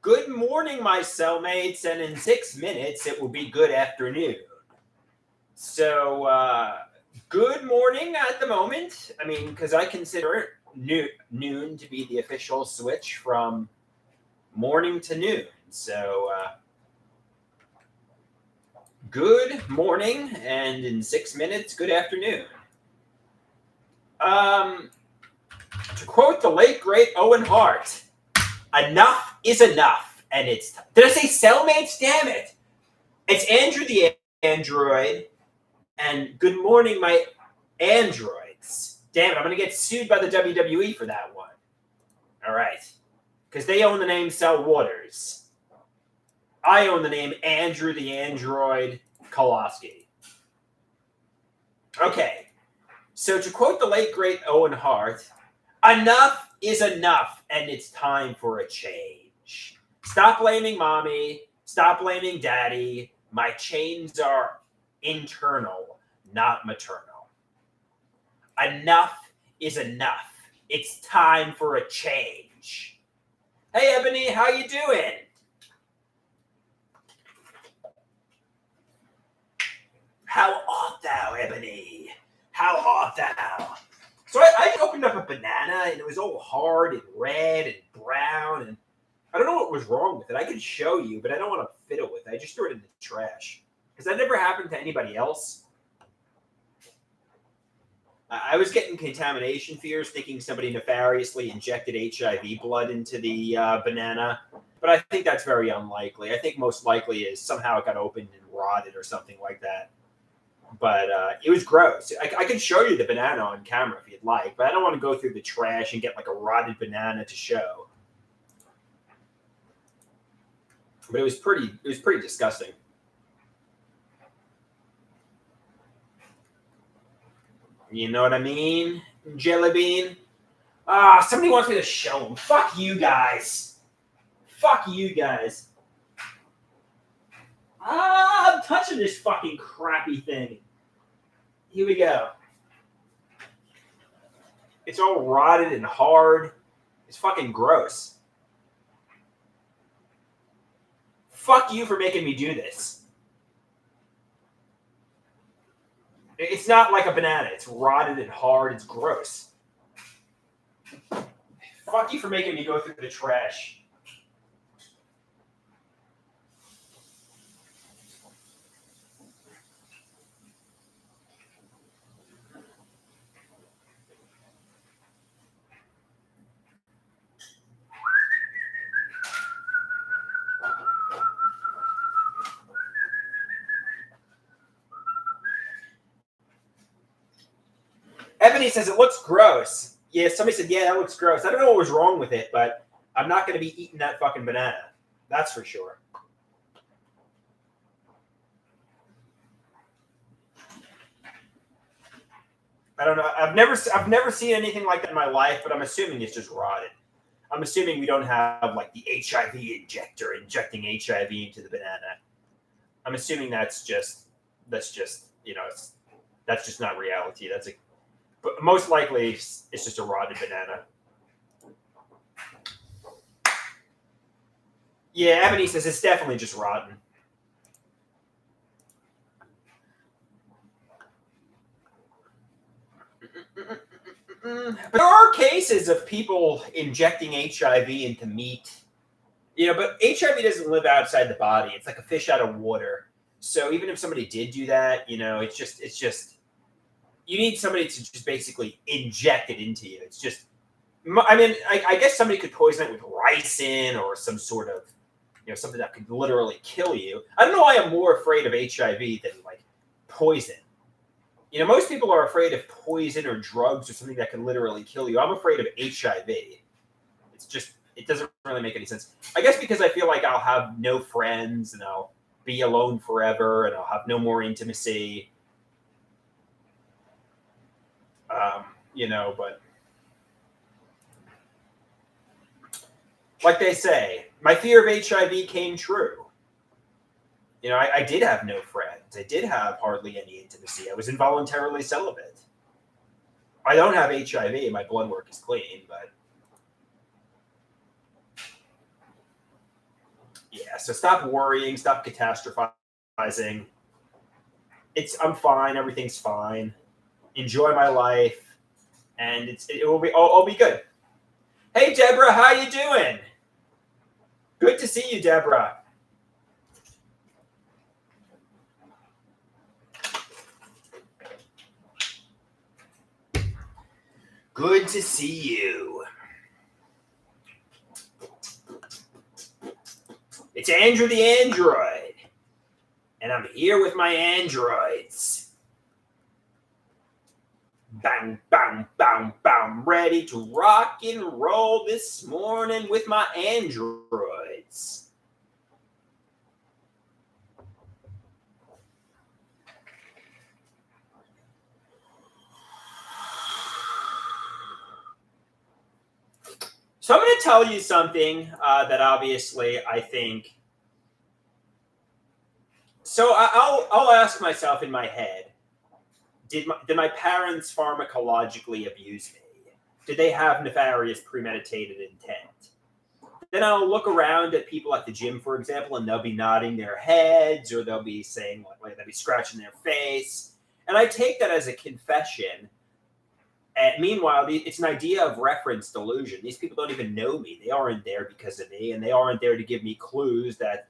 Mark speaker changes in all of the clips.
Speaker 1: Good morning, my cellmates, and in 6 minutes it will be good afternoon. So, good morning at the moment. I mean, because I consider noon to be the official switch from morning to noon. So, good morning, and in 6 minutes, good afternoon. To quote the late great Owen Hart, enough is enough, and it's. Did I say cellmates? Damn it! It's Andrew the Android, and good morning, my androids. Damn it! I'm gonna get sued by the WWE for that one. All right, because they own the name Cell Waters. I own the name Andrew the Android Koloski. Okay, so to quote the late great Owen Hart, enough is enough, and it's time for a change. Stop blaming mommy. Stop blaming daddy. My chains are internal, not maternal. Enough is enough. It's time for a change. Hey, Ebony, how you doing? How art thou, Ebony? How art thou? So I opened up a banana, and it was all hard and red and brown, and I don't know what was wrong with it. I could show you, but I don't want to fiddle with it. I just threw it in the trash. Because that never happened to anybody else. I was getting contamination fears, thinking somebody nefariously injected HIV blood into the banana. But I think that's very unlikely. I think most likely is somehow it got opened and rotted or something like that. But it was gross. I can show you the banana on camera if you'd like, but I don't want to go through the trash and get like a rotted banana to show. But it was pretty disgusting. You know what I mean, Jelly Bean? Somebody wants me to show them. Fuck you guys. Fuck you guys. I'm touching this fucking crappy thing. Here we go. It's all rotted and hard. It's fucking gross. Fuck you for making me do this. It's not like a banana. It's rotted and hard. It's gross. Fuck you for making me go through the trash. Ebony says it looks gross. Yeah, somebody said, yeah, that looks gross. I don't know what was wrong with it, but I'm not going to be eating that fucking banana. That's for sure. I don't know. I've never seen anything like that in my life, but I'm assuming it's just rotted. I'm assuming we don't have like the HIV injector injecting HIV into the banana. I'm assuming that's just that's just not reality. But most likely it's just a rotted banana. Yeah, Ebony says it's definitely just rotten. But there are cases of people injecting HIV into meat. But HIV doesn't live outside the body. It's like a fish out of water. So even if somebody did do that, it's just you need somebody to just basically inject it into you. It's just, I mean, I guess somebody could poison it with ricin or some sort of, something that could literally kill you. I don't know why I'm more afraid of HIV than like poison. Most people are afraid of poison or drugs or something that can literally kill you. I'm afraid of HIV. It doesn't really make any sense. I guess because I feel like I'll have no friends and I'll be alone forever and I'll have no more intimacy. But like they say, my fear of HIV came true. I did have no friends. I did have hardly any intimacy. I was involuntarily celibate. I don't have HIV. My blood work is clean, but So stop worrying, stop catastrophizing. I'm fine. Everything's fine. Enjoy my life, and it will be. I'll be good. Hey, Deborah, how you doing? Good to see you, Deborah. Good to see you. It's Andrew the Android, and I'm here with my androids. Bang, bang, bang, bang, ready to rock and roll this morning with my androids. So I'm going to tell you something that obviously I think. So I'll ask myself in my head, did my parents pharmacologically abuse me? Did they have nefarious premeditated intent? Then I'll look around at people at the gym, for example, and they'll be nodding their heads, or they'll be saying, like they'll be scratching their face. And I take that as a confession. And meanwhile, it's an idea of reference delusion. These people don't even know me. They aren't there because of me, and they aren't there to give me clues that,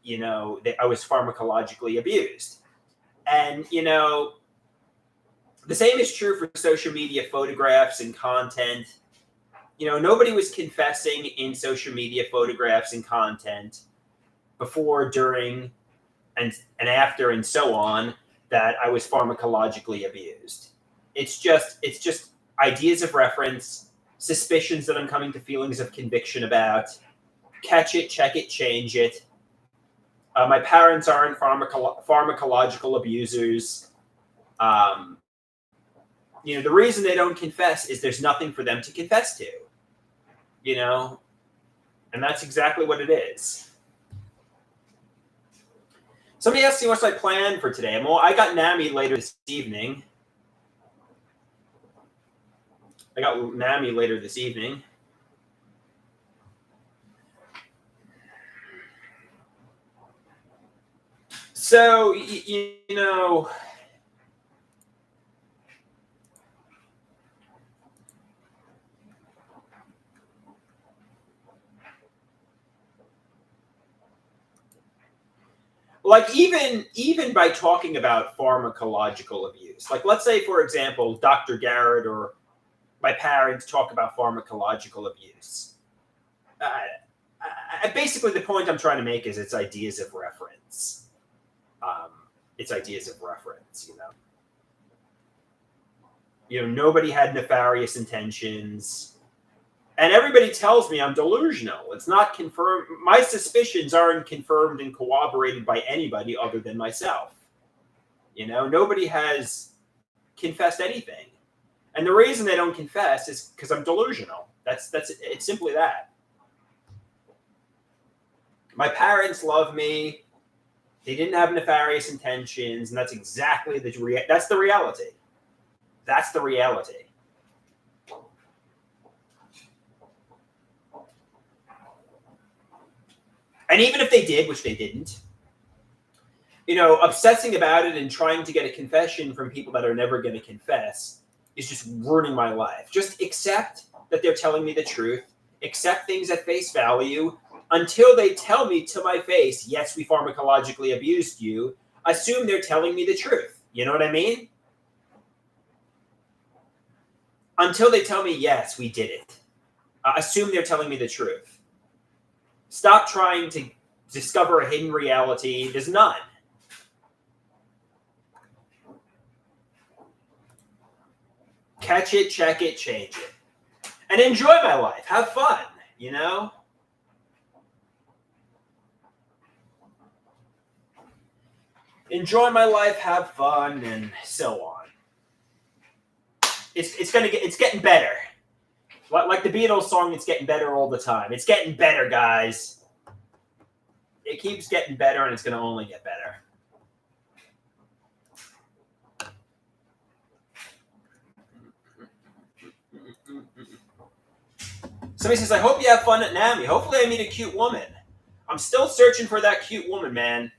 Speaker 1: that I was pharmacologically abused. And, the same is true for social media photographs and content. Nobody was confessing in social media photographs and content before, during, and after, and so on, that I was pharmacologically abused. It's just ideas of reference, suspicions that I'm coming to feelings of conviction about. Catch it, check it, change it. My parents aren't pharmacological abusers. The reason they don't confess is there's nothing for them to confess to. And that's exactly what it is. Somebody asked me what's my plan for today. Well, I got NAMI later this evening. So, like even by talking about pharmacological abuse, like let's say, for example, Dr. Garrett or my parents talk about pharmacological abuse. Basically, the point I'm trying to make is it's ideas of reference. Nobody had nefarious intentions. And everybody tells me I'm delusional. It's not confirmed. My suspicions aren't confirmed and corroborated by anybody other than myself. Nobody has confessed anything. And the reason they don't confess is because I'm delusional. It's simply that. My parents love me. They didn't have nefarious intentions, and that's exactly that's the reality. That's the reality. And even if they did, which they didn't, obsessing about it and trying to get a confession from people that are never going to confess is just ruining my life. Just accept that they're telling me the truth. Accept things at face value until they tell me to my face, yes, we pharmacologically abused you. Assume they're telling me the truth. You know what I mean? Until they tell me, yes, we did it. Assume they're telling me the truth. Stop trying to discover a hidden reality. There's none. Catch it, check it, change it. And enjoy my life. Have fun, Enjoy my life, have fun, and so on. It's getting better. Like the Beatles song, it's getting better all the time. It's getting better, guys. It keeps getting better, and it's going to only get better. Somebody says, I hope you have fun at NAMI. Hopefully I meet a cute woman. I'm still searching for that cute woman, man.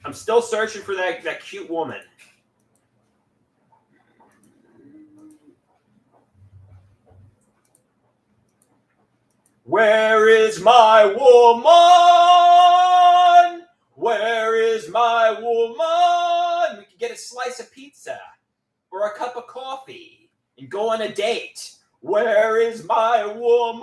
Speaker 1: I'm still searching for that cute woman. Where is my woman? Where is my woman? We could get a slice of pizza or a cup of coffee and go on a date. Where is my woman?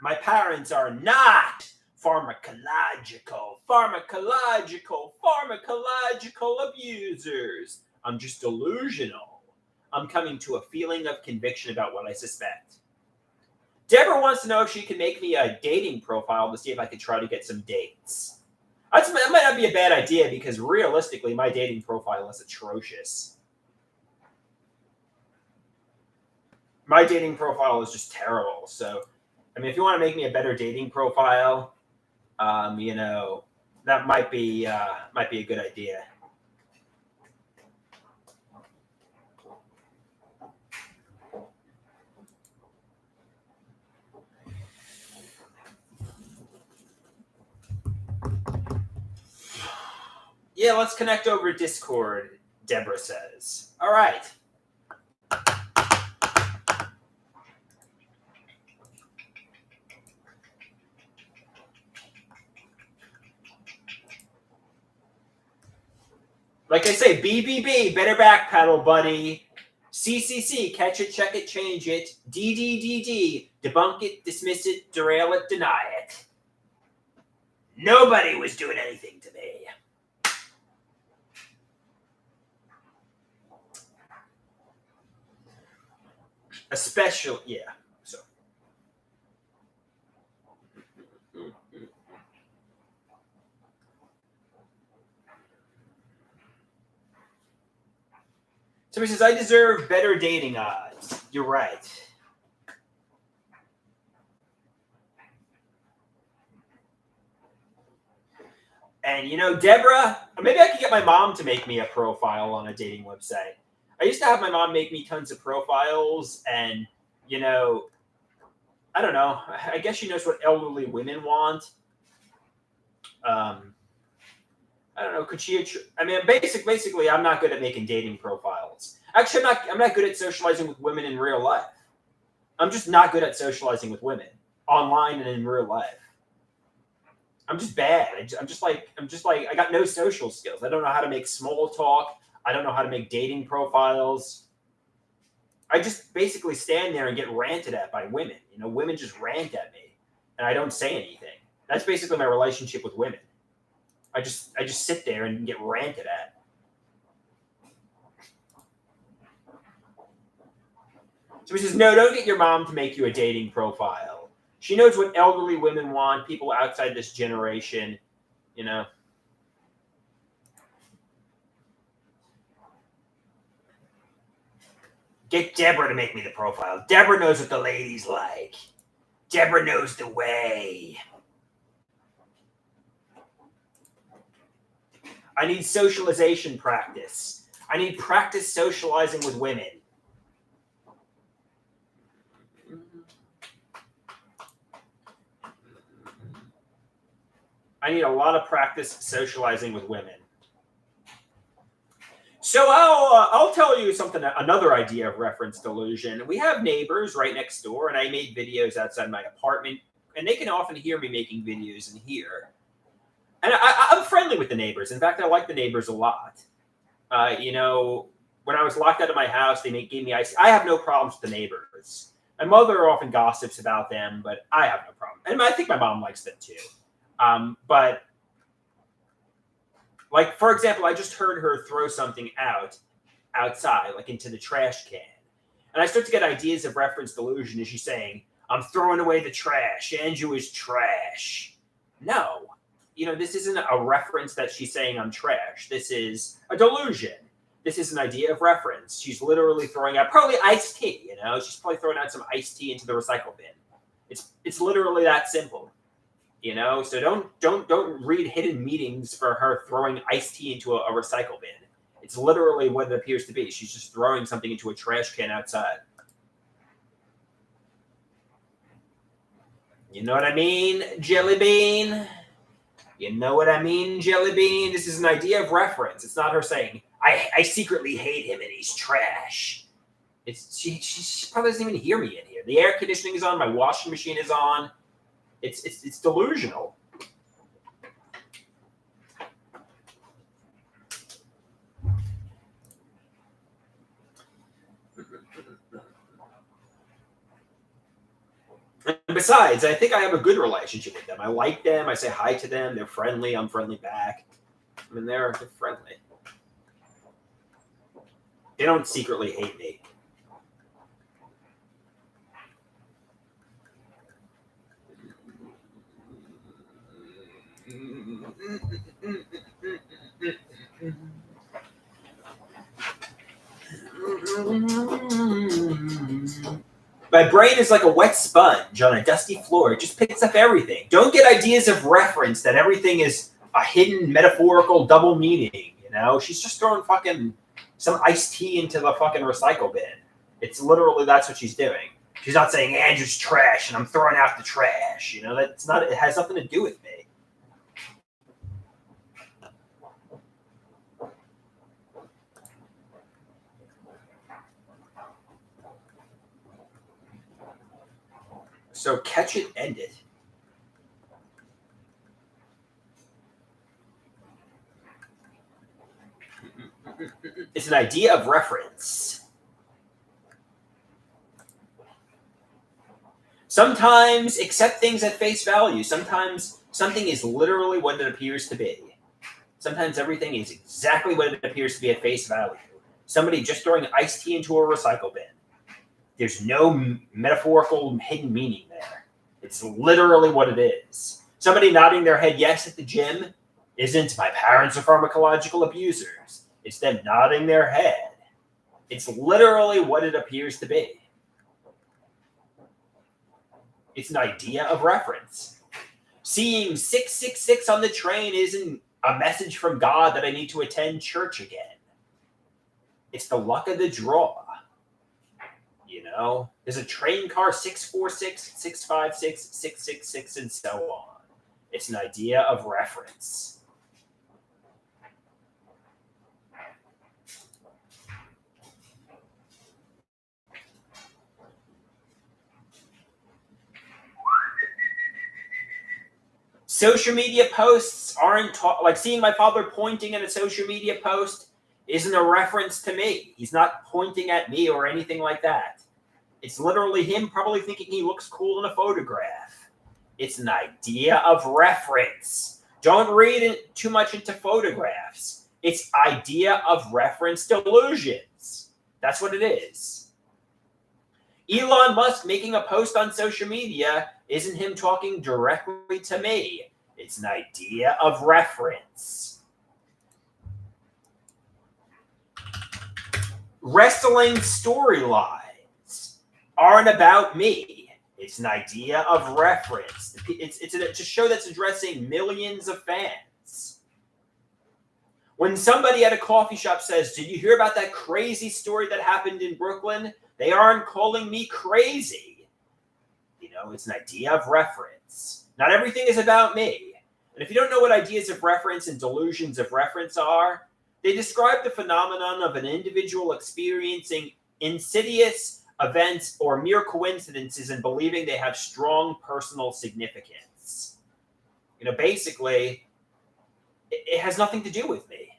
Speaker 1: My parents are not pharmacological abusers. I'm just delusional. I'm coming to a feeling of conviction about what I suspect. Deborah wants to know if she can make me a dating profile to see if I could try to get some dates. That might not be a bad idea because realistically, my dating profile is atrocious. My dating profile is just terrible. So, I mean, if you want to make me a better dating profile, that might be a good idea. Yeah, let's connect over Discord, Deborah says. All right. Like I say, BBB, better back pedal, buddy. CCC, catch it, check it, change it. DDDD, debunk it, dismiss it, derail it, deny it. Nobody was doing anything to me. Especially, yeah. Somebody says, I deserve better dating odds. You're right. And, Deborah, maybe I could get my mom to make me a profile on a dating website. I used to have my mom make me tons of profiles, and, I don't know. I guess she knows what elderly women want. I don't know. Could she? I mean, basically, I'm not good at making dating profiles. Actually, I'm not good at socializing with women in real life. I'm just not good at socializing with women online and in real life. I'm just bad. I'm just like I got no social skills. I don't know how to make small talk. I don't know how to make dating profiles. I just basically stand there and get ranted at by women. Women just rant at me, and I don't say anything. That's basically my relationship with women. I just sit there and get ranted at. So he says, no, don't get your mom to make you a dating profile. She knows what elderly women want, people outside this generation, Get Deborah to make me the profile. Deborah knows what the ladies like. Deborah knows the way. I need socialization practice. I need practice socializing with women. I need a lot of practice socializing with women. So I'll tell you something, another idea of reference delusion. We have neighbors right next door, and I made videos outside my apartment, and they can often hear me making videos in here. And I'm friendly with the neighbors. In fact, I like the neighbors a lot. When I was locked out of my house, they gave me ice. I have no problems with the neighbors. My mother often gossips about them, but I have no problem. And I think my mom likes them too. But like, for example, I just heard her throw something outside, like into the trash can. And I start to get ideas of reference delusion. Is she saying, I'm throwing away the trash. Andrew is trash. No. This isn't a reference that she's saying I'm trash. This is a delusion. This is an idea of reference. She's literally throwing out probably iced tea, She's probably throwing out some iced tea into the recycle bin. It's literally that simple. You know, so don't read hidden meanings for her throwing iced tea into a recycle bin. It's literally what it appears to be. She's just throwing something into a trash can outside. You know what I mean, Jelly Bean? You know what I mean, Jelly Bean? This is an idea of reference. It's not her saying, I secretly hate him and he's trash. She probably doesn't even hear me in here. The air conditioning is on, my washing machine is on. It's delusional. And besides, I think I have a good relationship with them. I like them. I say hi to them. They're friendly. I'm friendly back. I mean, they're friendly. They don't secretly hate me. My brain is like a wet sponge on a dusty floor. It just picks up everything. Don't get ideas of reference that everything is a hidden metaphorical double meaning. You know, she's just throwing fucking some iced tea into the fucking recycle bin. It's literally that's what she's doing. She's not saying Andrew's trash and I'm throwing out the trash. You know, that's not. It has nothing to do with me. So catch it, end it. It's an idea of reference. Sometimes accept things at face value. Sometimes something is literally what it appears to be. Sometimes everything is exactly what it appears to be at face value. Somebody just throwing iced tea into a recycle bin. There's no metaphorical hidden meaning there. It's literally what it is. Somebody nodding their head yes at the gym isn't my parents are pharmacological abusers. It's them nodding their head. It's literally what it appears to be. It's an idea of reference. Seeing 666 on the train isn't a message from God that I need to attend church again. It's the luck of the draw. You know, there's a train car 646, 656, 666, and so on. It's an idea of reference. Social media posts aren't like seeing my father pointing at a social media post isn't a reference to me. He's not pointing at me or anything like that. It's literally him probably thinking he looks cool in a photograph. It's an idea of reference. Don't read it too much into photographs. It's idea of reference delusions. That's what it is. Elon Musk making a post on social media isn't him talking directly to me. It's an idea of reference. Wrestling storylines aren't about me. It's an idea of reference. It's a show that's addressing millions of fans. When somebody at a coffee shop says, "Did you hear about that crazy story that happened in Brooklyn?" They aren't calling me crazy. You know, it's an idea of reference. Not everything is about me. And if you don't know what ideas of reference and delusions of reference are, they describe the phenomenon of an individual experiencing insidious events or mere coincidences and believing they have strong personal significance. You know, basically, it has nothing to do with me.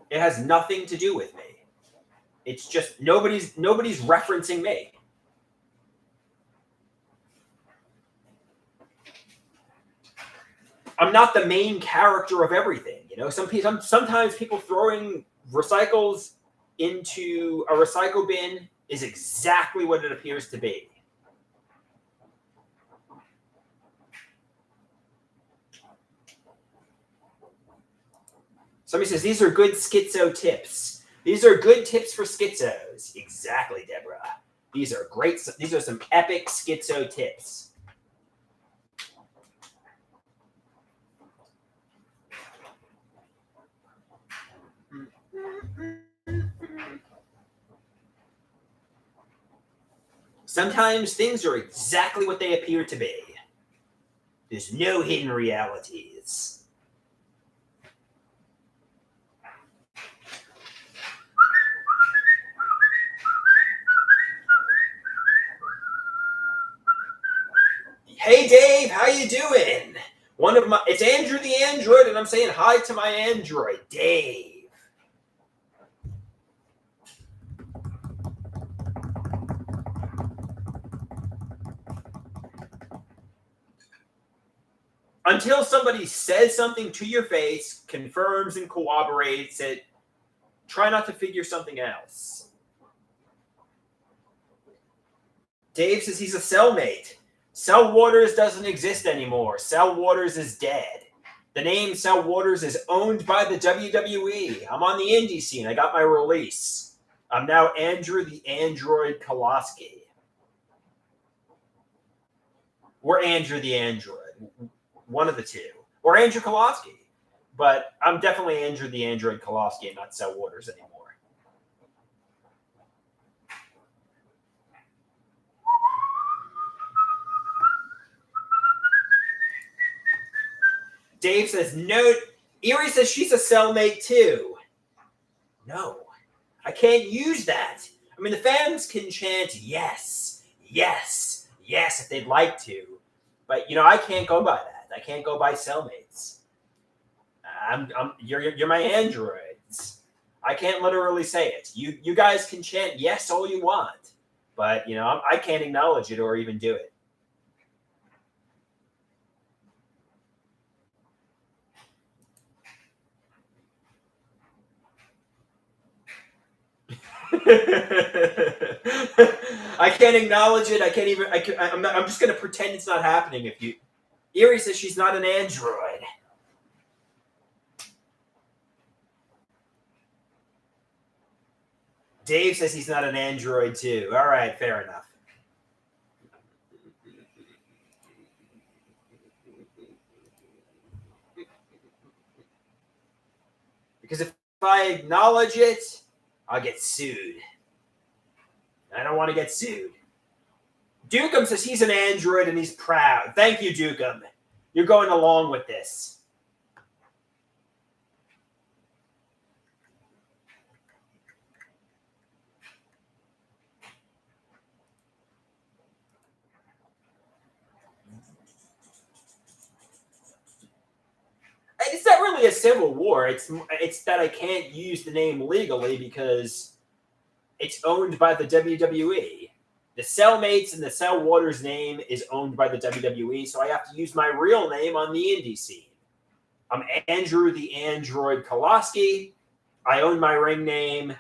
Speaker 1: It has nothing to do with me. It's just nobody's referencing me. I'm not the main character of everything. You know, sometimes people throwing recycles into a recycle bin is exactly what it appears to be. Somebody says, these are good schizo tips. These are good tips for schizos. Exactly, Deborah. These are great. These are some epic schizo tips. Sometimes things are exactly what they appear to be. There's no hidden realities. Hey Dave, how you doing? It's Andrew the Android, and I'm saying hi to my Android, Dave. Until somebody says something to your face, confirms and corroborates it, try not to figure something else. Dave says he's a cellmate. Cell Waters doesn't exist anymore. Cell Waters is dead. The name Cell Waters is owned by the WWE. I'm on the indie scene. I got my release. I'm now Andrew the Android Koloski. We're Andrew the Android. One of the two. Or Andrew Koloski. But I'm definitely Andrew the Android Koloski and not Cell Waters anymore. Dave says, no. Erie says she's a cellmate too. No. I can't use that. I mean, the fans can chant yes, yes, yes if they'd like to. But, I can't go by that. I can't go by cellmates. You're my androids. I can't literally say it. You guys can chant yes all you want. But, I can't acknowledge it or even do it. I can't acknowledge it. I can't even. I'm just going to pretend it's not happening. If you, Erie says she's not an android. Dave says he's not an android too. All right, fair enough. Because if I acknowledge it, I'll get sued. I don't want to get sued. Dukem says he's an android and he's proud. Thank you, Dukem. You're going along with this. It's not really a civil war. It's that I can't use the name legally because it's owned by the WWE. The Cellmates and the Cell Waters name is owned by the WWE, so I have to use my real name on the indie scene. I'm Andrew the Android Koloski. I own my ring name,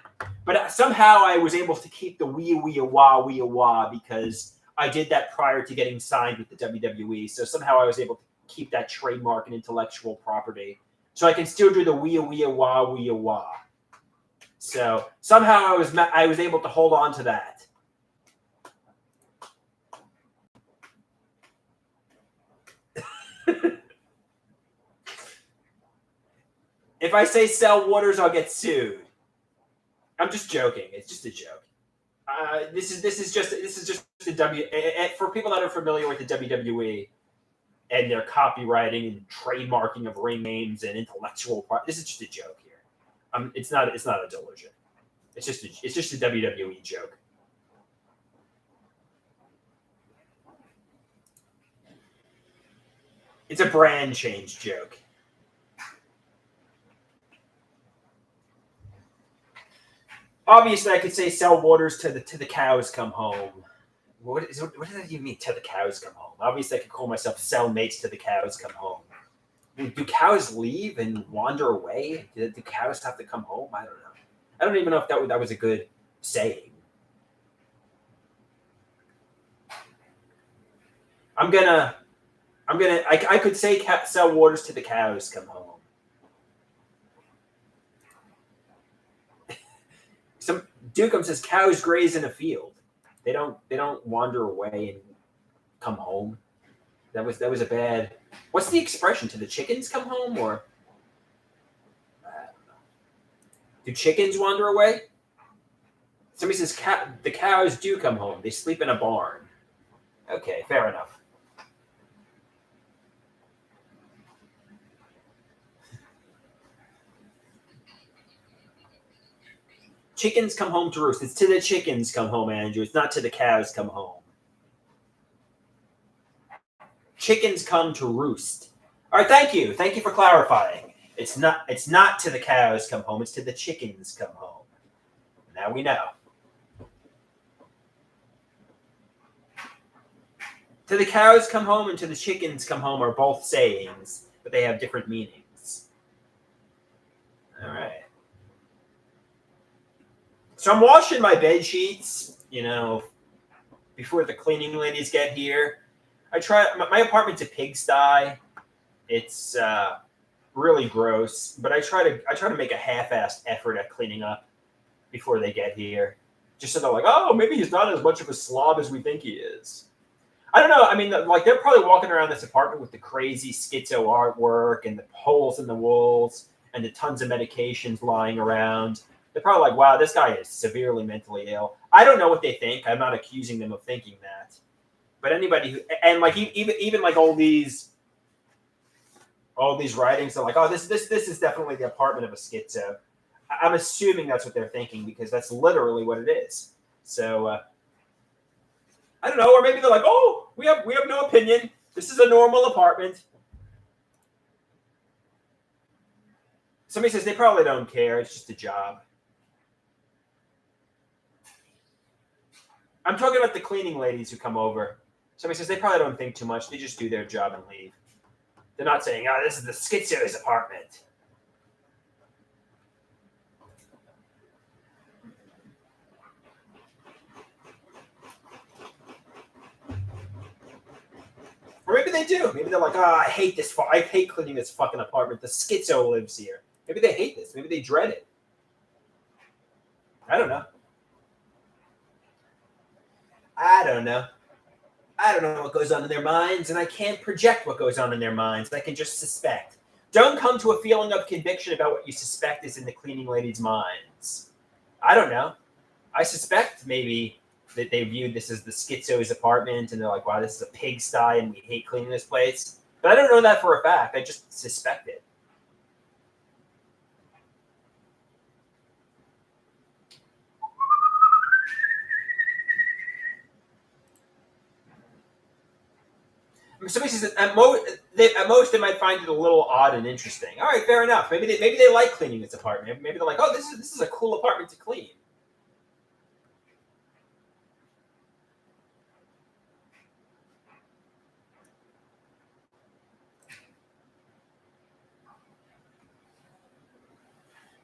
Speaker 1: but somehow I was able to keep the wee wah because I did that prior to getting signed with the WWE. So somehow I was able to keep that trademark and intellectual property, so I can still do the wee wah. So somehow I was able to hold on to that. If I say Cell Waters, I'll get sued. I'm just joking. It's just a joke. This is just a for people that are familiar with the WWE and their copywriting and trademarking of ring names and intellectual property. This is just a joke here. It's not a delusion. It's just a WWE joke. It's a brand change joke. Obviously, I could say Cell Waters to the cows come home. What does that even mean? Till the cows come home. Obviously, I could call myself Cellmates to the cows come home. Do cows leave and wander away? Do cows have to come home? I don't know. I don't even know if that was a good saying. I could say Cell Waters to the cows come home. Dukem says cows graze in a field. They don't wander away and come home. That was a bad. What's the expression? To the chickens come home, or I don't know. Do chickens wander away? Somebody says the cows do come home. They sleep in a barn. Okay, fair enough. Chickens come home to roost. It's to the chickens come home, Andrew. It's not to the cows come home. Chickens come to roost. All right, thank you. Thank you for clarifying. It's not to the cows come home. It's to the chickens come home. Now we know. To the cows come home and to the chickens come home are both sayings, but they have different meanings. All right. So I'm washing my bed sheets, before the cleaning ladies get here. My apartment's a pigsty. It's really gross, but I try to make a half-assed effort at cleaning up before they get here, just so they're like, oh, maybe he's not as much of a slob as we think he is. I don't know. I mean, they're probably walking around this apartment with the crazy schizo artwork and the holes in the walls and the tons of medications lying around. They're probably like, wow, this guy is severely mentally ill. I don't know what they think. I'm not accusing them of thinking that. But anybody who, and like even like all these writings are like, oh, this is definitely the apartment of a schizo. I'm assuming that's what they're thinking because that's literally what it is. So I don't know, or maybe they're like, oh, we have no opinion. This is a normal apartment. Somebody says they probably don't care. It's just a job. I'm talking about the cleaning ladies who come over. Somebody says they probably don't think too much. They just do their job and leave. They're not saying, oh, this is the schizo's apartment. Or maybe they do. Maybe they're like, oh, I hate this. I hate cleaning this fucking apartment. The schizo lives here. Maybe they hate this. Maybe they dread it. I don't know. I don't know what goes on in their minds, and I can't project what goes on in their minds. I can just suspect. Don't come to a feeling of conviction about what you suspect is in the cleaning ladies' minds. I don't know. I suspect maybe that they viewed this as the schizo's apartment, and they're like, wow, this is a pigsty, and we hate cleaning this place. But I don't know that for a fact. I just suspect it. Somebody says at most they might find it a little odd and interesting. All right, fair enough. Maybe they like cleaning this apartment. Maybe they're like, oh, this is a cool apartment to clean.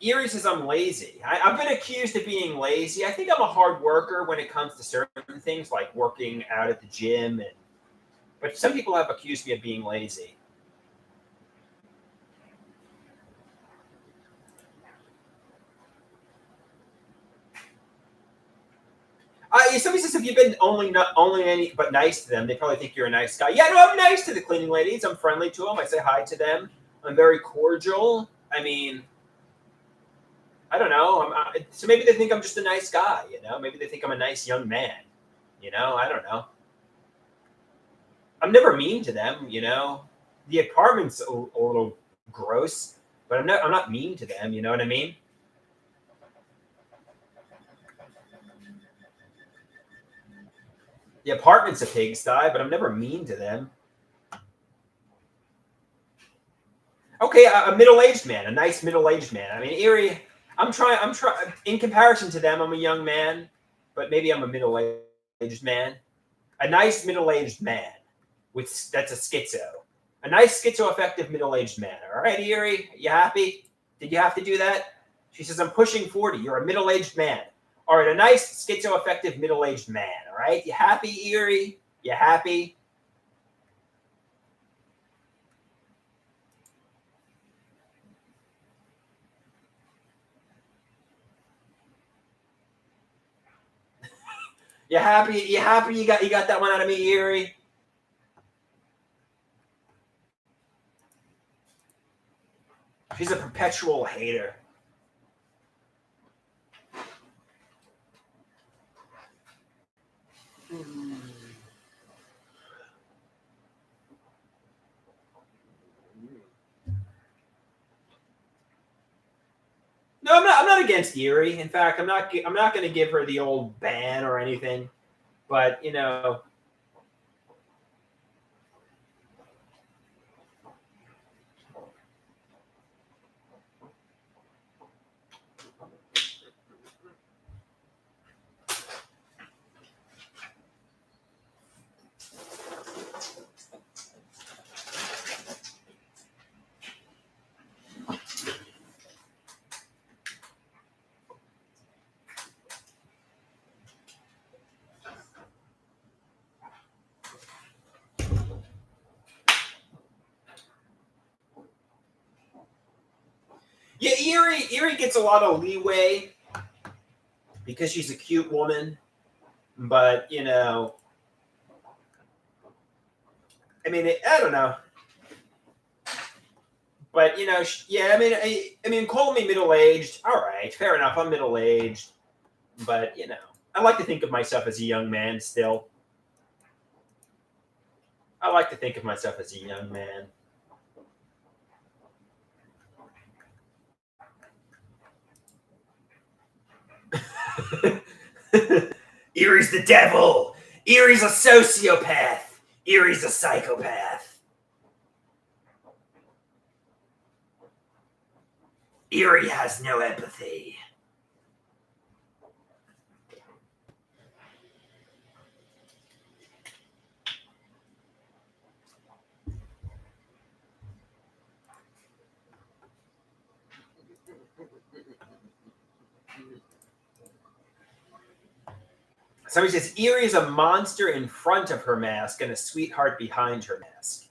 Speaker 1: Erie says I'm lazy. I've been accused of being lazy. I think I'm a hard worker when it comes to certain things like working out at the gym, but some people have accused me of being lazy. Somebody says if you've been only any but nice to them, they probably think you're a nice guy. Yeah, no, I'm nice to the cleaning ladies. I'm friendly to them. I say hi to them. I'm very cordial. I mean, I don't know. So maybe they think I'm just a nice guy. Maybe they think I'm a nice young man. I don't know. I'm never mean to them. The apartment's a little gross, but I'm not mean to them. You know what I mean? The apartment's a pigsty, but I'm never mean to them. Okay, a middle-aged man, a nice middle-aged man. I mean, Erie, I'm trying. In comparison to them, I'm a young man, but maybe I'm a middle-aged man. A nice middle-aged man, that's a schizo. A nice schizoaffective middle-aged man. All right, Erie, you happy? Did you have to do that? She says, I'm pushing 40. You're a middle-aged man. All right, a nice schizoaffective middle-aged man. All right, you happy, Erie? You happy? You happy? You happy? You got that one out of me, Erie? She's a perpetual hater. No, I'm not against Erie. In fact, I'm not going to give her the old ban or anything. But you know, yeah, Erie gets a lot of leeway because she's a cute woman. But you know, I mean, I don't know. But you know, yeah, I mean, call me middle aged. All right, fair enough. I'm middle aged, but you know, I like to think of myself as a young man still. I like to think of myself as a young man. Erie's the devil. Erie's a sociopath. Erie's a psychopath. Erie has no empathy. Somebody says Erie is a monster in front of her mask and a sweetheart behind her mask.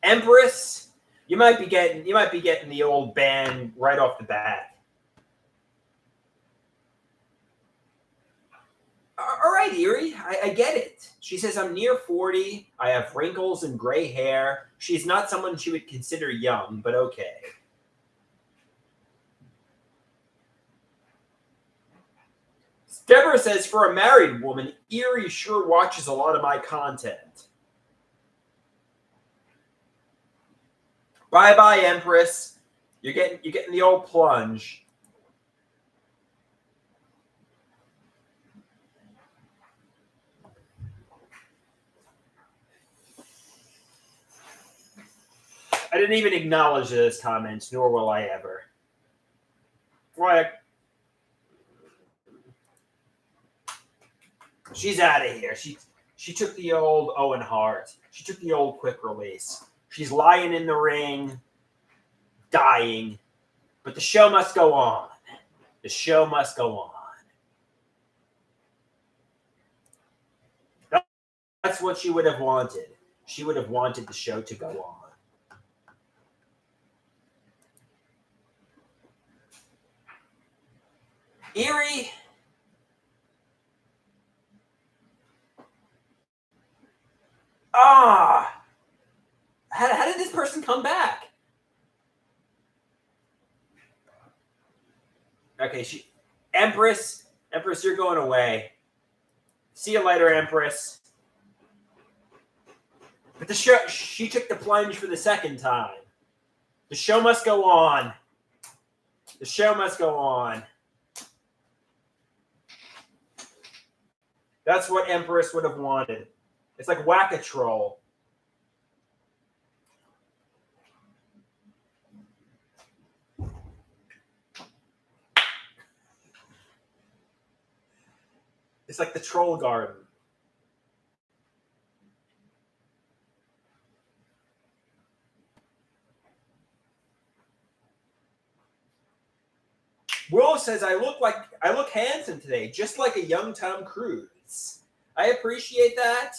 Speaker 1: Empress, you might be getting the old ban right off the bat. All right, Erie, I get it. She says I'm near 40. I have wrinkles and gray hair. She's not someone she would consider young, but okay. Deborah says, for a married woman, Erie sure watches a lot of my content. Bye bye, Empress. You're getting the old plunge. I didn't even acknowledge those comments, nor will I ever. Why? She's out of here. She took the old Owen Hart. She took the old quick release. She's lying in the ring, dying, but the show must go on. The show must go on. That's what she would have wanted. She would have wanted the show to go on. Erie. Ah. How did this person come back? Okay, Empress, you're going away. See you later, Empress. But the show, she took the plunge for the second time. The show must go on. The show must go on. That's what Empress would have wanted. It's like Whack-A-Troll. It's like the Troll Garden. Will says I look handsome today, just like a young Tom Cruise. I appreciate that.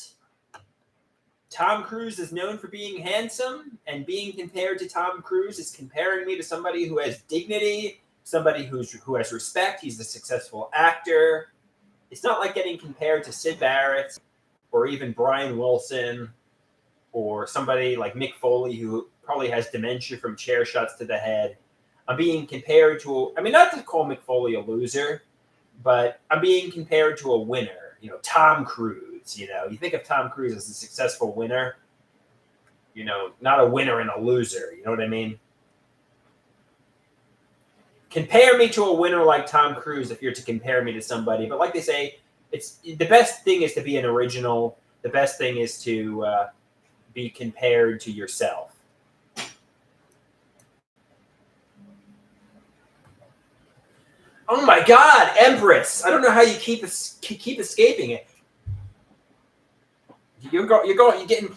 Speaker 1: Tom Cruise is known for being handsome, and being compared to Tom Cruise is comparing me to somebody who has dignity somebody who has respect. He's a successful actor. It's not like getting compared to Syd Barrett or even Brian Wilson or somebody like Mick Foley, who probably has dementia from chair shots to the head. I'm being compared to, I mean, not to call Mick Foley a loser, but I'm being compared to a winner. You know, Tom Cruise. You know, you think of Tom Cruise as a successful winner. You know, not a winner and a loser. You know what I mean? Compare me to a winner like Tom Cruise if you're to compare me to somebody. But like they say, it's the best thing is to be an original. The best thing is to be compared to yourself. Oh my God, Empress! I don't know how you keep escaping it. You're getting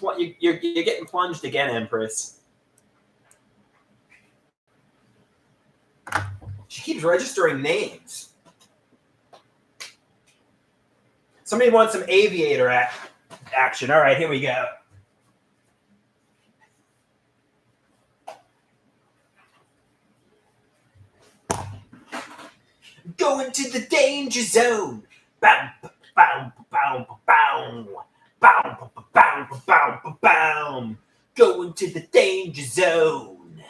Speaker 1: plunged again, Empress. She keeps registering names. Somebody wants some aviator action. All right, here we go. Going to the danger zone. Bow, bow, bow, bow, bow, bow, bow, bow. Going to the danger zone.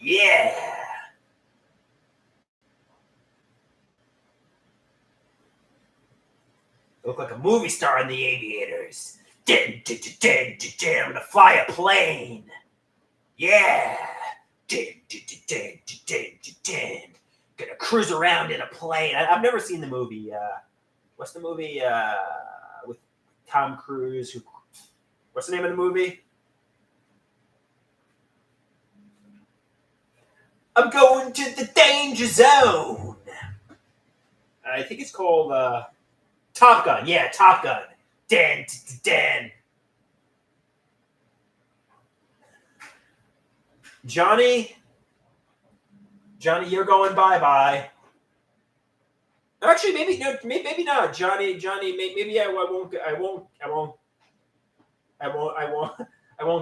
Speaker 1: Yeah. Look like a movie star in the aviators. I'm gonna fly a plane. Yeah. Gonna cruise around in a plane. I've never seen the movie. What's the movie with Tom Cruise? What's the name of the movie? I'm going to the danger zone. I think it's called Top Gun. Yeah, Top Gun. Dan. Johnny, you're going bye-bye. Actually, maybe not, Johnny. Maybe I won't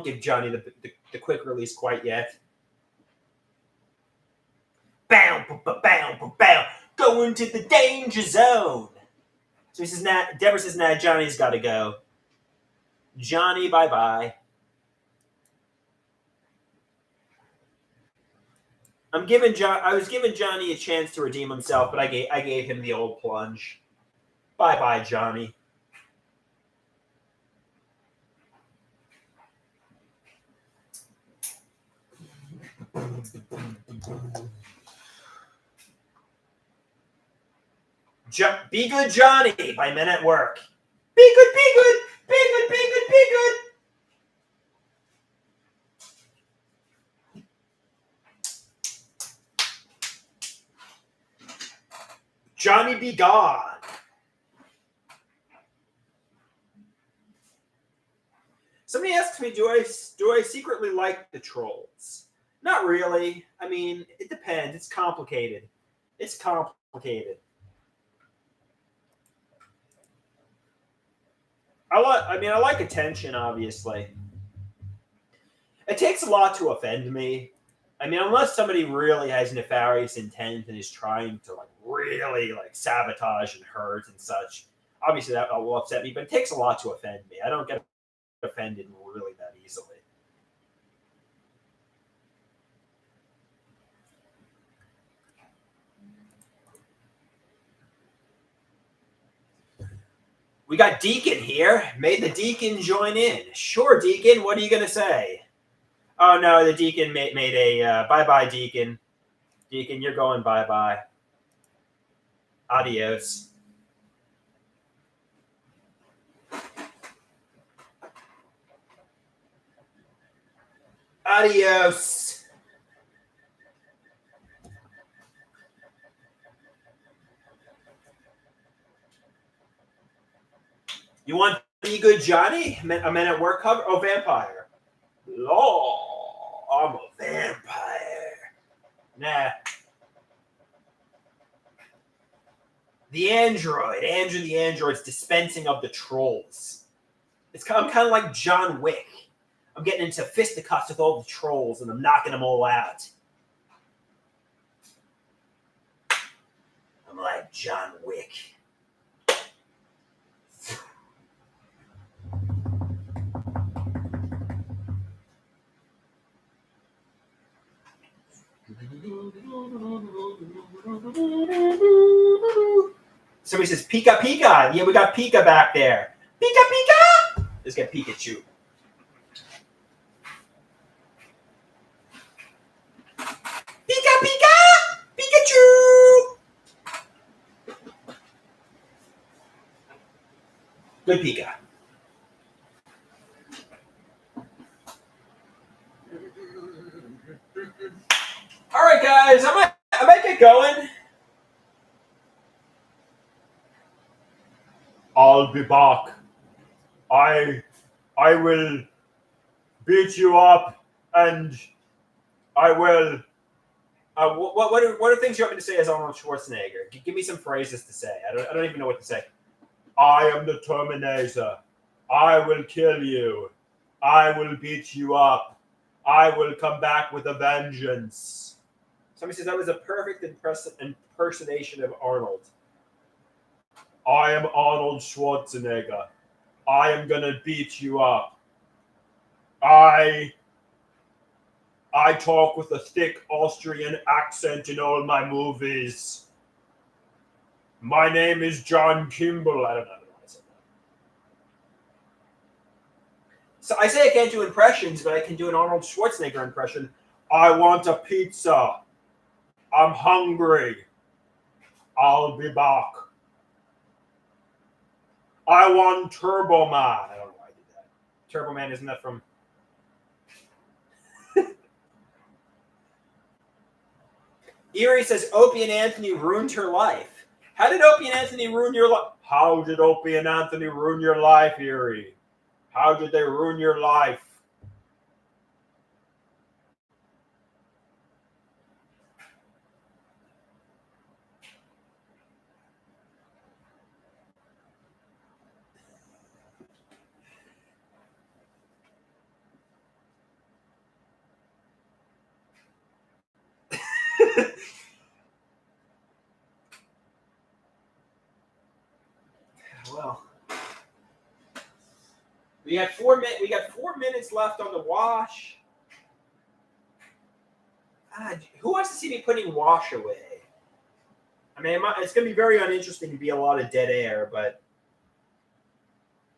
Speaker 1: give Johnny the quick release quite yet. Bow, going to the danger zone. So he says, Deborah says, Johnny's got to go. Johnny, bye-bye. I was giving Johnny a chance to redeem himself, but I gave him the old plunge. Bye-bye, Johnny. Be Good Johnny by Men at Work. Be good, be good, be good, be good, be good. Johnny be gone. Somebody asks me, do I secretly like the Trolls? Not really. I mean, it depends. It's complicated. I like attention, obviously. It takes a lot to offend me. I mean, unless somebody really has nefarious intent and is trying to really sabotage and hurt and such, obviously that will upset me. But it takes a lot to offend me. I don't get offended really that easily. We got Deacon here. May the Deacon join in. Sure, Deacon. What are you going to say? Oh, no, the Deacon made a bye-bye, Deacon. Deacon, you're going bye-bye. Adios. Adios. You want Be Good Johnny? A Men at Work cover? Oh, vampire. Law. I'm a vampire. Nah. The android. Andrew the android's dispensing of the trolls. I'm kind of like John Wick. I'm getting into fisticuffs with all the trolls and I'm knocking them all out. I'm like John Wick. Somebody says Pika Pika. Yeah, we got Pika back there. Pika Pika. Let's get Pikachu. Pika Pika. Pikachu. Good Pika. All right, guys. I might get going. I'll be back. I will beat you up, and I will. What are things you want me to say as Arnold Schwarzenegger? Give me some phrases to say. I don't even know what to say. I am the Terminator. I will kill you. I will beat you up. I will come back with a vengeance. Somebody says that was a perfect impersonation of Arnold. I am Arnold Schwarzenegger. I am gonna beat you up. I talk with a thick Austrian accent in all my movies. My name is John Kimball. I don't know why I said that. So I say I can't do impressions, but I can do an Arnold Schwarzenegger impression. I want a pizza. I'm hungry. I'll be back. I want Turbo Man. I don't know why I did that. Turbo Man, isn't that from... Erie says Opie and Anthony ruined her life. How did Opie and Anthony ruin your life? How did Opie and Anthony ruin your life, Erie? How did they ruin your life? Well, we got 4 minutes. We got 4 minutes left on the wash. Who wants to see me putting wash away? I mean, it's going to be very uninteresting to be a lot of dead air, but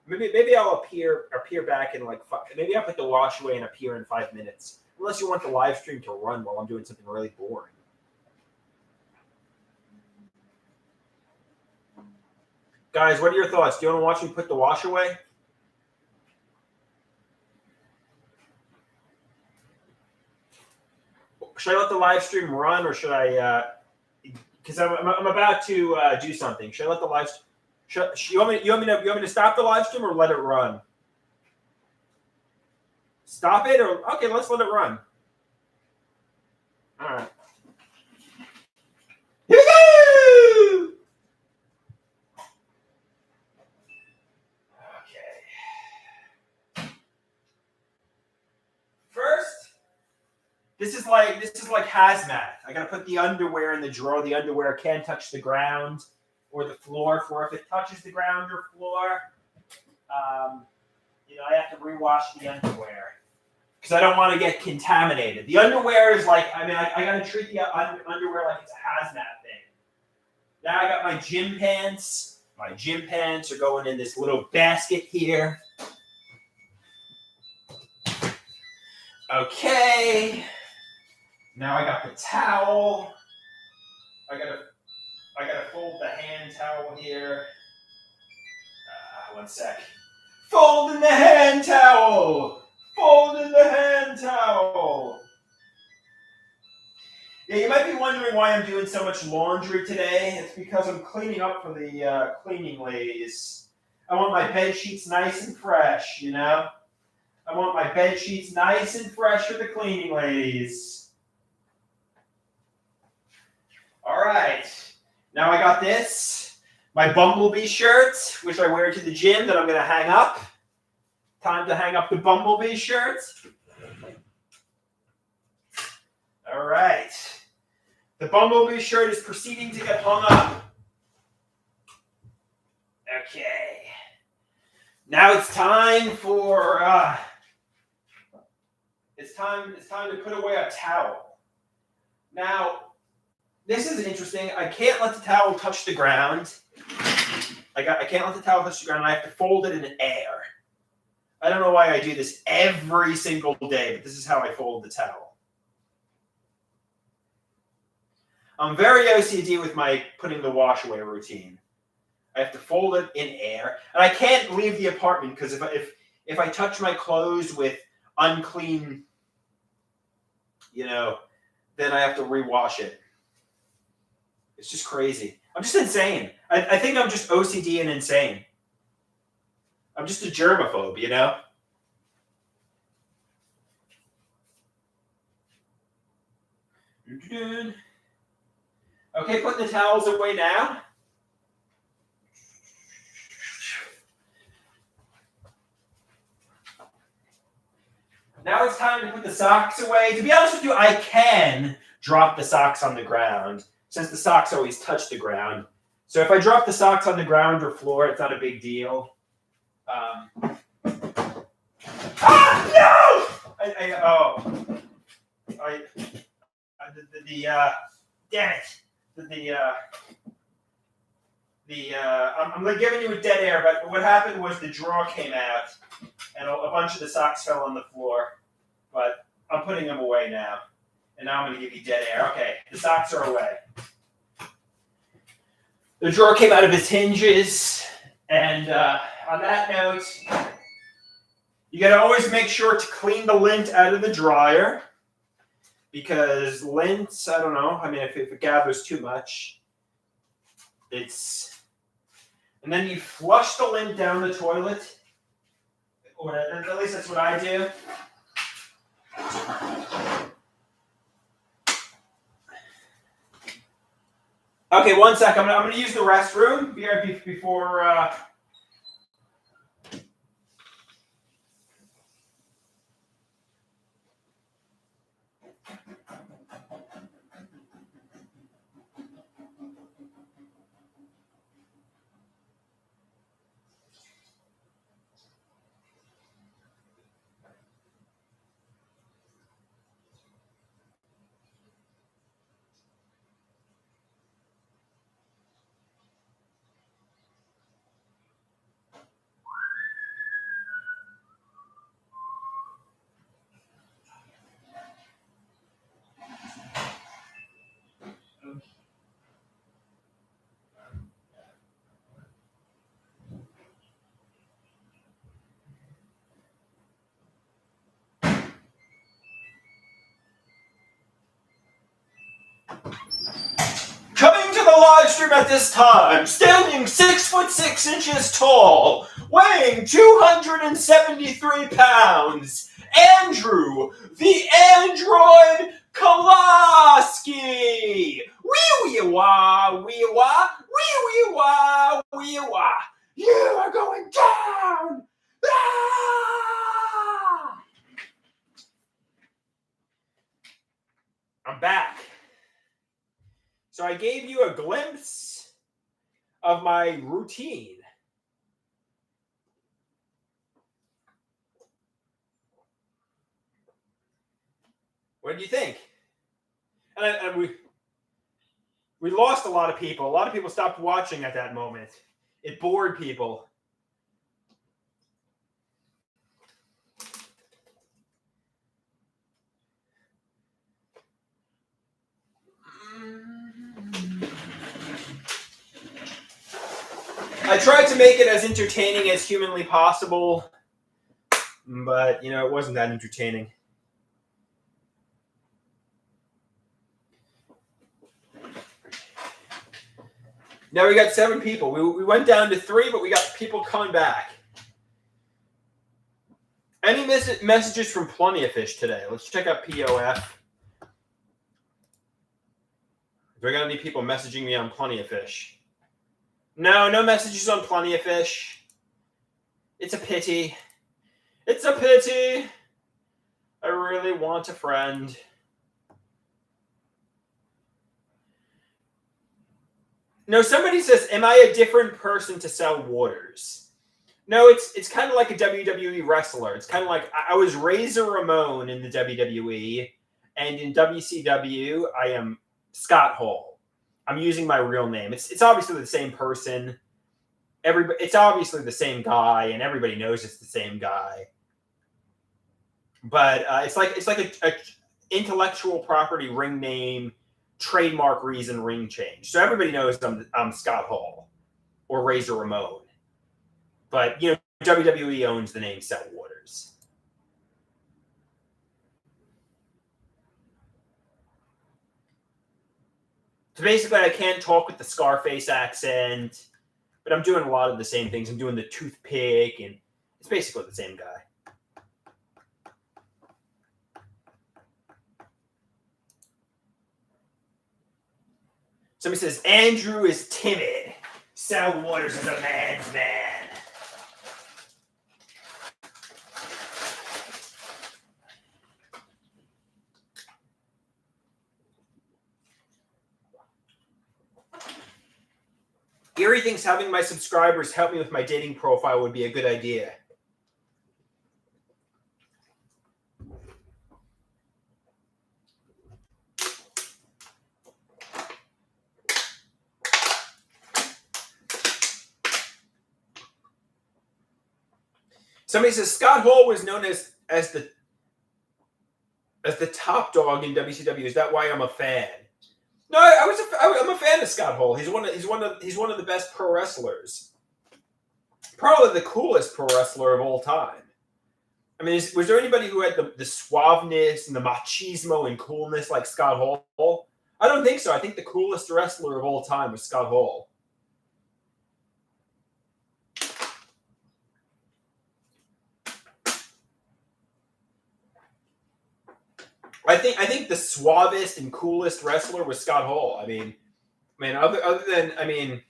Speaker 1: maybe I'll appear back in like maybe I'll put the wash away and appear in 5 minutes. Unless you want the live stream to run while I'm doing something really boring. Guys, what are your thoughts? Do you want to watch me put the wash away? Should I let the live stream run, or should I? Because I'm about to do something. Should I let the live? You want me to stop the live stream or let it run? Stop it, or okay, let's let it run. All right. Here we go. Okay. First. This is like hazmat. I gotta put the underwear in the drawer. The underwear can't touch the ground or the floor. If it touches the ground or floor, I have to rewash the underwear because I don't want to get contaminated. The underwear is like, I gotta treat the underwear like it's a hazmat thing. Now I got my gym pants. My gym pants are going in this little basket here. Okay. Now I got the towel. I gotta fold the hand towel here. 1 sec. Folding the hand towel. Folding the hand towel. Yeah, you might be wondering why I'm doing so much laundry today. It's because I'm cleaning up for the cleaning ladies. I want my bed sheets nice and fresh, I want my bed sheets nice and fresh for the cleaning ladies. All right, now I got this, my Bumblebee shirt, which I wear to the gym that I'm going to hang up. Time to hang up the Bumblebee shirt. All right, the Bumblebee shirt is proceeding to get hung up. Now it's time for it's time to put away a towel. Now, this is interesting. I can't let the towel touch the ground. I can't let the towel touch the ground. I have to fold it in air. I don't know why I do this every single day, but this is how I fold the towel. I'm very OCD with my putting the wash away routine. I have to fold it in air, and I can't leave the apartment because if I touch my clothes with unclean, then I have to rewash it. It's just crazy. I'm just insane. I think I'm just OCD and insane. I'm just a germaphobe, Okay, putting the towels away now. Now it's time to put the socks away. To be honest with you, I can drop the socks on the ground since the socks always touch the ground. So if I drop the socks on the ground or floor, it's not a big deal. No! Damn it. I'm giving you a dead air, but what happened was the drawer came out and a bunch of the socks fell on the floor. But I'm putting them away now. And now I'm going to give you dead air. Okay, the socks are away. The drawer came out of its hinges. And on that note, you got to always make sure to clean the lint out of the dryer. Because lint, I don't know. I mean, if it gathers too much, it's... And then you flush the lint down the toilet. Or at least that's what I do. Okay, one sec. I'm gonna use the restroom before. Coming to the live stream at this time, standing 6'6" tall, weighing 273 pounds, Andrew, the Android Kolaski. Wee wah, wee wah, wee wah, wee wah. You are going down. Ah! I'm back. So I gave you a glimpse of my routine. What do you think? And we lost a lot of people. A lot of people stopped watching at that moment. It bored people. I tried to make it as entertaining as humanly possible, but, it wasn't that entertaining. Now we got 7 people. We went down to 3, but we got people coming back. Any messages from Plenty of Fish today? Let's check out POF. Do I got any people messaging me on Plenty of Fish? No messages on Plenty of Fish. It's a pity. It's a pity. I really want a friend. No, somebody says, am I a different person to sell waters? No, it's kind of like a WWE wrestler. It's kind of like I was Razor Ramon in the WWE, and in WCW I am Scott Hall. I'm using my real name. It's obviously the same person. It's obviously the same guy, and everybody knows it's the same guy. But it's like a intellectual property ring name, trademark reason ring change. So everybody knows I'm Scott Hall or Razor Ramon. But WWE owns the name Cell Waters. So basically, I can't talk with the Scarface accent, but I'm doing a lot of the same things. I'm doing the toothpick, and it's basically the same guy. Somebody says, Andrew is timid. Sal Waters is a man's man. Erie thinks having my subscribers help me with my dating profile would be a good idea. Somebody says Scott Hall was known as the top dog in WCW. Is that why I'm a fan? No, I'm a fan of Scott Hall. He's one of the best pro wrestlers. Probably the coolest pro wrestler of all time. I mean, was there anybody who had the suaveness and the machismo and coolness like Scott Hall? I don't think so. I think the coolest wrestler of all time was Scott Hall. I think the suavest and coolest wrestler was Scott Hall. I mean, other than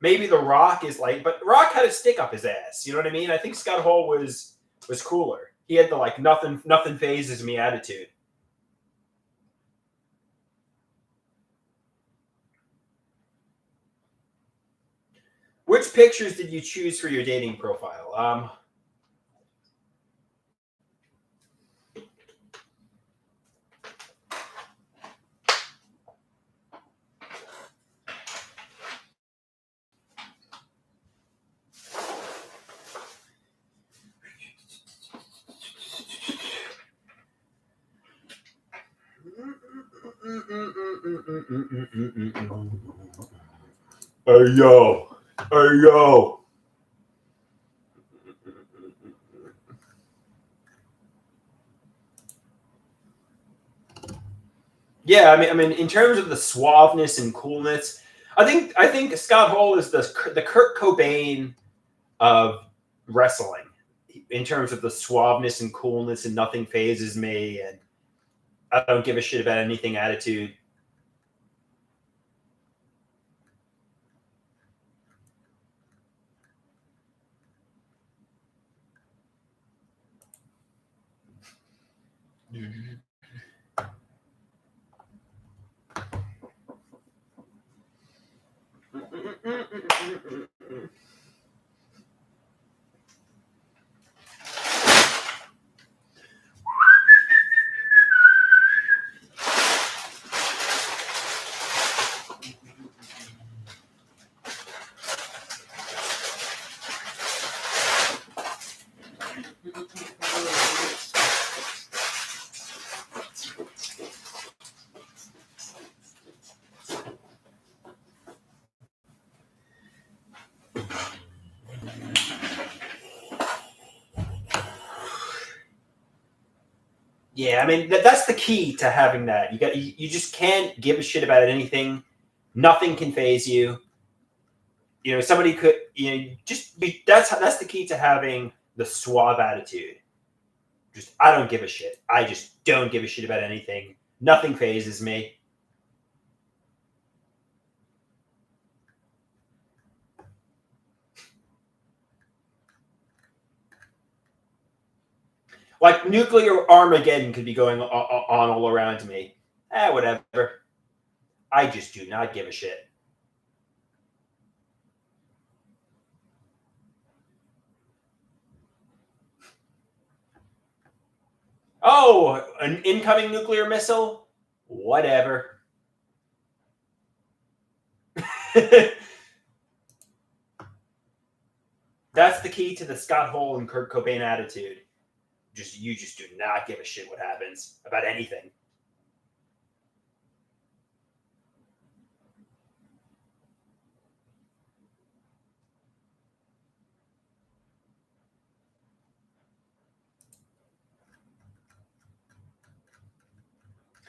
Speaker 1: maybe The Rock is but Rock had a stick up his ass. You know what I mean? I think Scott Hall was cooler. He had the nothing phases me attitude. Which pictures did you choose for your dating profile? Hey yo. Yeah, I mean, in terms of the suaveness and coolness, I think Scott Hall is the Kurt Cobain of wrestling in terms of the suaveness and coolness and nothing phases me and I don't give a shit about anything attitude. Yeah, I mean that's the key to having that. You just can't give a shit about anything. Nothing can phase you. Somebody could that's the key to having the suave attitude. Just I don't give a shit. I just don't give a shit about anything. Nothing phases me. Like nuclear Armageddon could be going on all around me. Whatever. I just do not give a shit. Oh, an incoming nuclear missile? Whatever. That's the key to the Scott Hall and Kurt Cobain attitude. You just do not give a shit what happens about anything.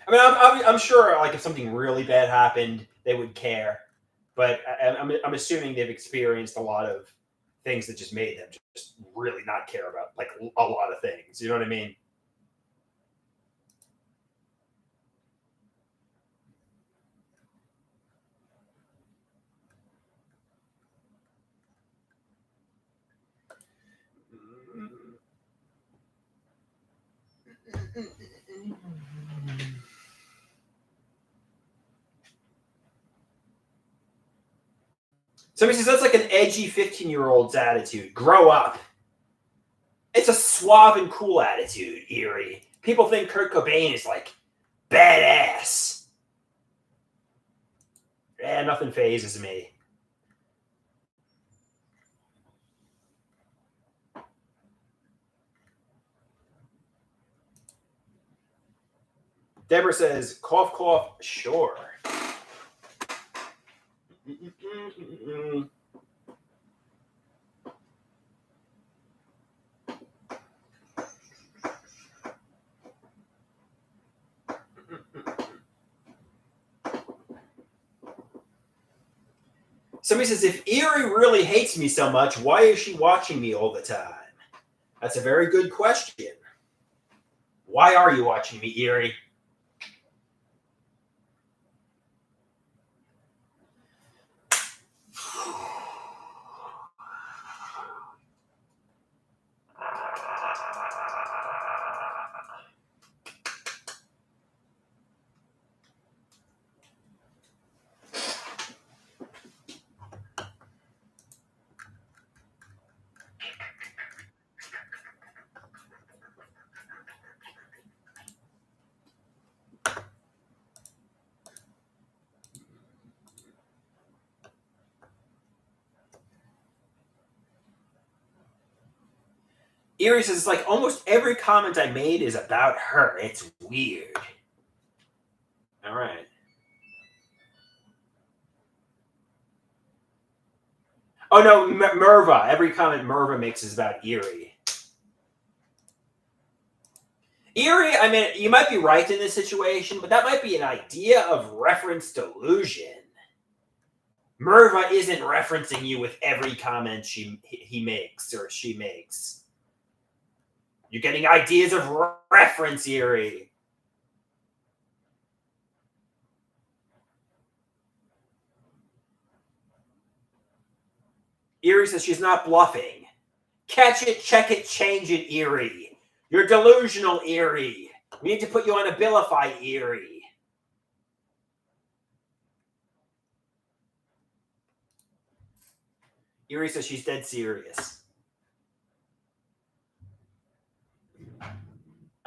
Speaker 1: I mean, I'm sure, like, if something really bad happened, they would care. But I'm assuming they've experienced a lot of things that just made them just really not care about, like, a lot of things. You know what I mean? Somebody says that's like an edgy 15-year-old's attitude. Grow up. It's a suave and cool attitude, Eerie. People think Kurt Cobain is like badass. Nothing phases me. Deborah says, cough, cough, sure. Somebody says, if Eerie really hates me so much, why is she watching me all the time? That's a very good question. Why are you watching me, Eerie? Eerie says, it's like almost every comment I made is about her. It's weird. All right. Oh, no, Merva. Every comment Merva makes is about Eerie. Eerie, I mean, you might be right in this situation, but that might be an idea of reference delusion. Merva isn't referencing you with every comment he makes or she makes. You're getting ideas of reference, Eerie. Eerie says she's not bluffing. Catch it, check it, change it, Eerie. You're delusional, Eerie. We need to put you on Abilify, Eerie. Eerie says she's dead serious.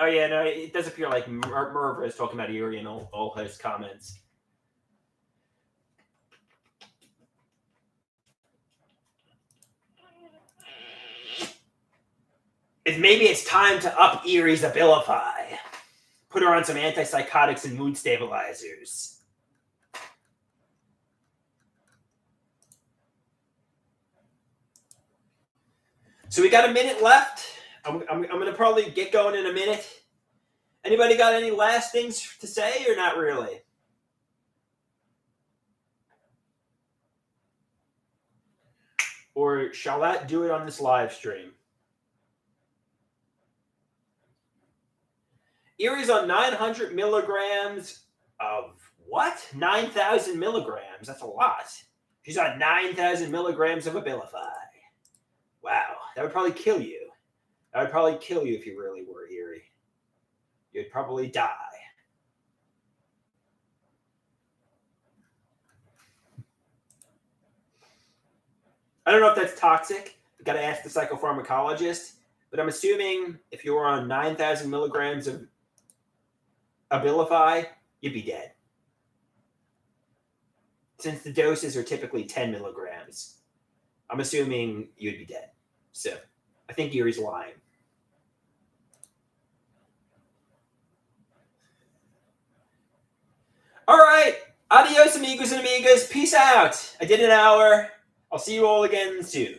Speaker 1: Oh, yeah, no, it does appear like Merva is talking about Eerie in all his comments. Maybe it's time to up Eerie's Abilify. Put her on some antipsychotics and mood stabilizers. So we got a minute left. I'm going to probably get going in a minute. Anybody got any last things to say or not really? Or shall that do it on this live stream? Eerie's on 900 milligrams of what? 9,000 milligrams. That's a lot. She's on 9,000 milligrams of Abilify. Wow, that would probably kill you. That would probably kill you if you really were Eerie. You'd probably die. I don't know if that's toxic. You got to ask the psychopharmacologist. But I'm assuming if you were on 9,000 milligrams of Abilify, you'd be dead. Since the doses are typically 10 milligrams, I'm assuming you'd be dead. So I think Yuri's lying. All right. Adios, amigos and amigas. Peace out. I did an hour. I'll see you all again soon.